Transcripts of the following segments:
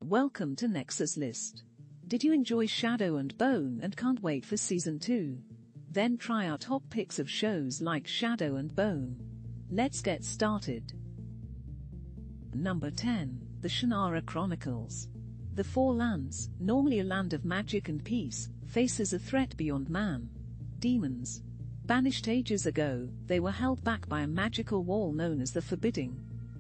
Welcome to Nexus List. Did you enjoy Shadow and Bone and can't wait for Season 2? Then try our top picks of shows like Shadow and Bone. Let's get started. Number 10. The Shannara Chronicles. The Four Lands, normally a land of magic and peace, faces a threat beyond man. Demons. Banished ages ago, they were held back by a magical wall known as the Forbidding.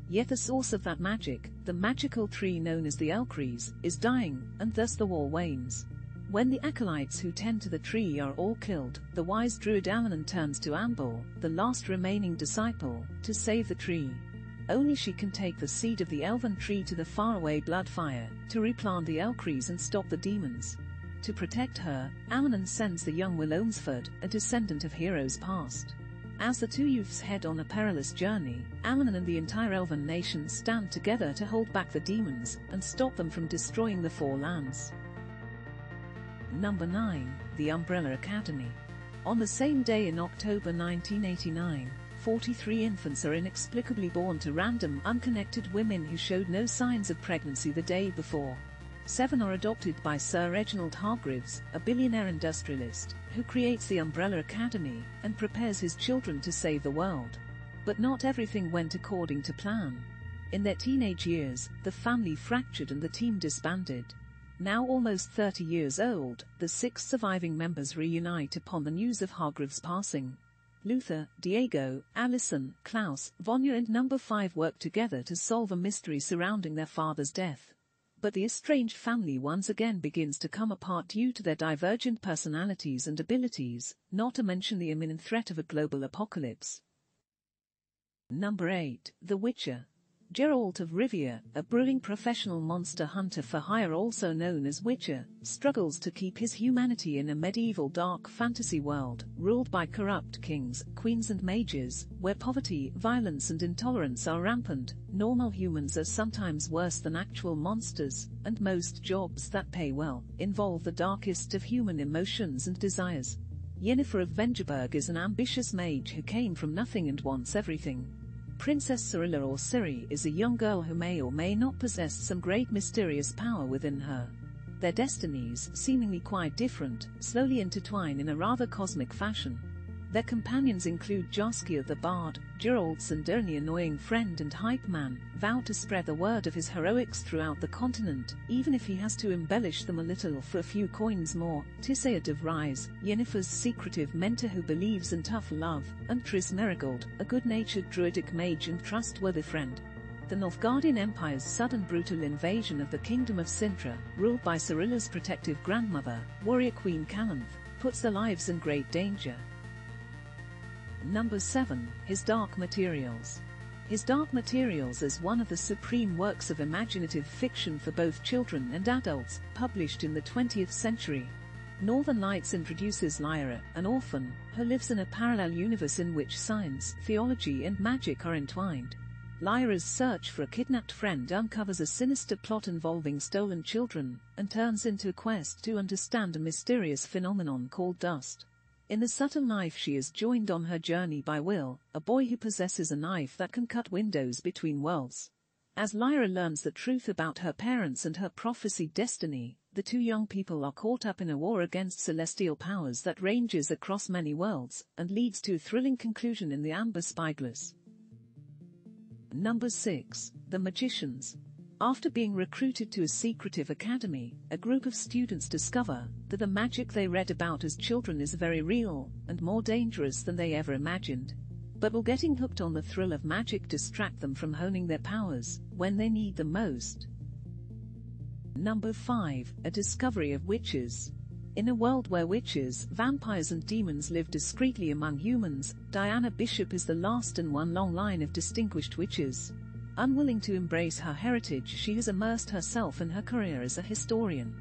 Yet the source of that magic, the magical tree known as the Elcries, is dying, and thus the wall wanes. When the acolytes who tend to the tree are all killed, the wise druid Alanan turns to Ambul, the last remaining disciple, to save the tree. Only she can take the seed of the elven tree to the faraway Bloodfire, to replant the Elcries and stop the demons. To protect her, Alanan sends the young Wilomsford, a descendant of heroes past. As the two youths head on a perilous journey, Alanan and the entire elven nation stand together to hold back the demons and stop them from destroying the Four Lands. Number 9. The Umbrella Academy. On the same day in October 1989, 43 infants are inexplicably born to random, unconnected women who showed no signs of pregnancy the day before. 7 are adopted by Sir Reginald Hargreaves, a billionaire industrialist, who creates the Umbrella Academy and prepares his children to save the world. But not everything went according to plan. In their teenage years, the family fractured and the team disbanded. Now almost 30 years old, the 6 surviving members reunite upon the news of Hargreaves' passing. Luther, Diego, Alison, Klaus, Vanya and Number 5 work together to solve a mystery surrounding their father's death. But the estranged family once again begins to come apart due to their divergent personalities and abilities, not to mention the imminent threat of a global apocalypse. Number 8. The Witcher. Geralt of Rivia, a brilliant professional monster hunter for hire also known as Witcher, struggles to keep his humanity in a medieval dark fantasy world, ruled by corrupt kings, queens and mages, where poverty, violence and intolerance are rampant. Normal humans are sometimes worse than actual monsters, and most jobs that pay well involve the darkest of human emotions and desires. Yennefer of Vengerberg is an ambitious mage who came from nothing and wants everything. Princess Cyrilla or Ciri is a young girl who may or may not possess some great mysterious power within her. Their destinies, seemingly quite different, slowly intertwine in a rather cosmic fashion. Their companions include Jaskier the Bard, Geralt's endearingly annoying friend and hype man, vowed to spread the word of his heroics throughout the continent, even if he has to embellish them a little for a few coins more, Tissaia de Vries, Yennefer's secretive mentor who believes in tough love, and Triss Merigold, a good-natured druidic mage and trustworthy friend. The Nilfgaardian Empire's sudden brutal invasion of the Kingdom of Sintra, ruled by Cyrilla's protective grandmother, warrior Queen Callanth, puts their lives in great danger. Number 7. His Dark Materials. His Dark Materials is one of the supreme works of imaginative fiction for both children and adults, published in the 20th century. Northern Lights introduces Lyra, an orphan, who lives in a parallel universe in which science, theology and magic are entwined. Lyra's search for a kidnapped friend uncovers a sinister plot involving stolen children, and turns into a quest to understand a mysterious phenomenon called dust. In the subtle knife she is joined on her journey by Will, a boy who possesses a knife that can cut windows between worlds. As Lyra learns the truth about her parents and her prophesied destiny, the two young people are caught up in a war against celestial powers that ranges across many worlds, and leads to a thrilling conclusion in the Amber Spyglass. Number 6. The Magicians. After being recruited to a secretive academy, a group of students discover that the magic they read about as children is very real, and more dangerous than they ever imagined. But will getting hooked on the thrill of magic distract them from honing their powers when they need them most? Number 5. A Discovery of Witches. In a world where witches, vampires and demons live discreetly among humans, Diana Bishop is the last in one long line of distinguished witches. Unwilling to embrace her heritage, she has immersed herself in her career as a historian.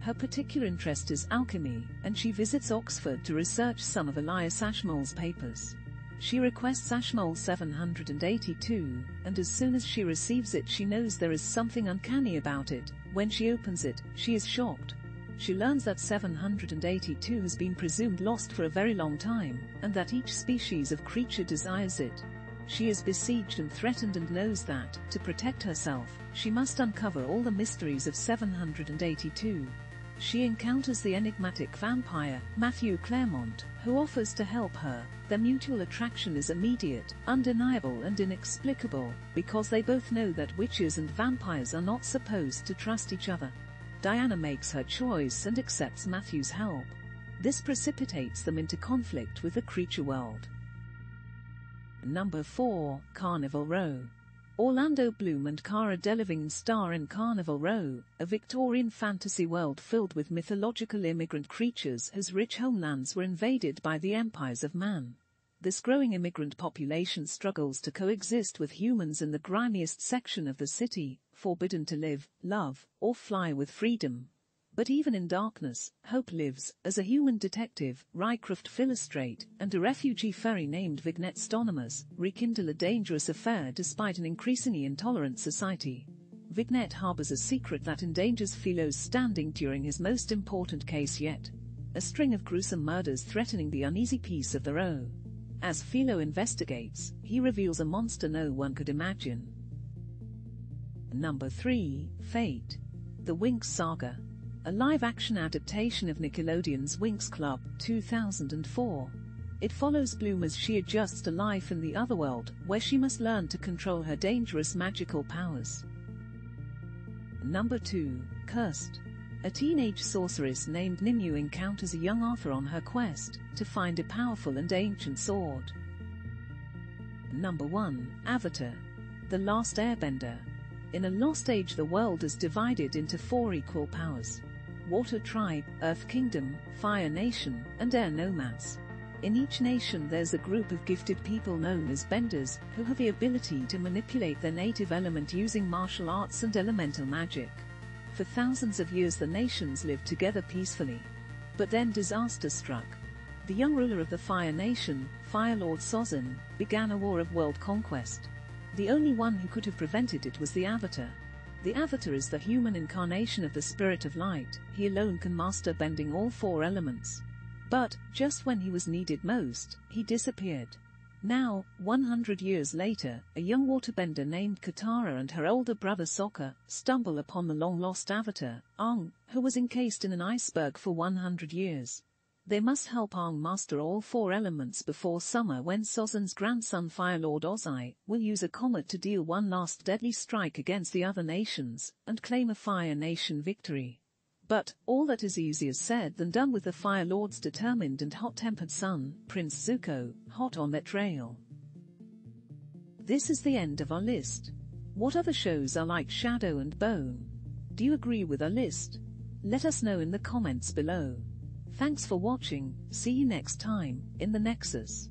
Her particular interest is alchemy, and she visits Oxford to research some of Elias Ashmole's papers. She requests Ashmole 782, and as soon as she receives it she knows there is something uncanny about it. When she opens it, she is shocked. She learns that 782 has been presumed lost for a very long time, and that each species of creature desires it. She is besieged and threatened and knows that, to protect herself, she must uncover all the mysteries of 782. She encounters the enigmatic vampire, Matthew Claremont, who offers to help her. Their mutual attraction is immediate, undeniable and inexplicable, because they both know that witches and vampires are not supposed to trust each other. Diana makes her choice and accepts Matthew's help. This precipitates them into conflict with the creature world. Number 4, Carnival Row. Orlando Bloom and Cara Delevingne star in Carnival Row, a Victorian fantasy world filled with mythological immigrant creatures whose rich homelands were invaded by the empires of man. This growing immigrant population struggles to coexist with humans in the grimiest section of the city, forbidden to live, love, or fly with freedom. But even in darkness, hope lives, as a human detective, Rycroft Philostrate, and a refugee fairy named Vignette Stonimus rekindle a dangerous affair despite an increasingly intolerant society. Vignette harbors a secret that endangers Philo's standing during his most important case yet, a string of gruesome murders threatening the uneasy peace of the Row. As Philo investigates, he reveals a monster no one could imagine. Number 3, Fate. The Winx Saga. A live-action adaptation of Nickelodeon's Winx Club, 2004. It follows Bloom as she adjusts to life in the otherworld, where she must learn to control her dangerous magical powers. Number 2, Cursed. A teenage sorceress named Nimue encounters a young Arthur on her quest to find a powerful and ancient sword. Number 1, Avatar. The Last Airbender. In a lost age, the world is divided into 4 equal powers: Water Tribe, Earth Kingdom, Fire Nation, and Air Nomads. In each nation there's a group of gifted people known as Benders, who have the ability to manipulate their native element using martial arts and elemental magic. For thousands of years the nations lived together peacefully. But then disaster struck. The young ruler of the Fire Nation, Fire Lord Sozin, began a war of world conquest. The only one who could have prevented it was the Avatar. The Avatar is the human incarnation of the Spirit of Light. He alone can master bending all 4 elements. But, just when he was needed most, he disappeared. Now, 100 years later, a young waterbender named Katara and her older brother Sokka stumble upon the long-lost Avatar, Aang, who was encased in an iceberg for 100 years. They must help Aang master all 4 elements before summer, when Sozin's grandson Firelord Ozai will use a comet to deal one last deadly strike against the other nations and claim a Fire Nation victory. But all that is easier said than done, with the Fire Lord's determined and hot-tempered son, Prince Zuko, hot on their trail. This is the end of our list. What other shows are like Shadow and Bone? Do you agree with our list? Let us know in the comments below. Thanks for watching. See you next time in the Nexus.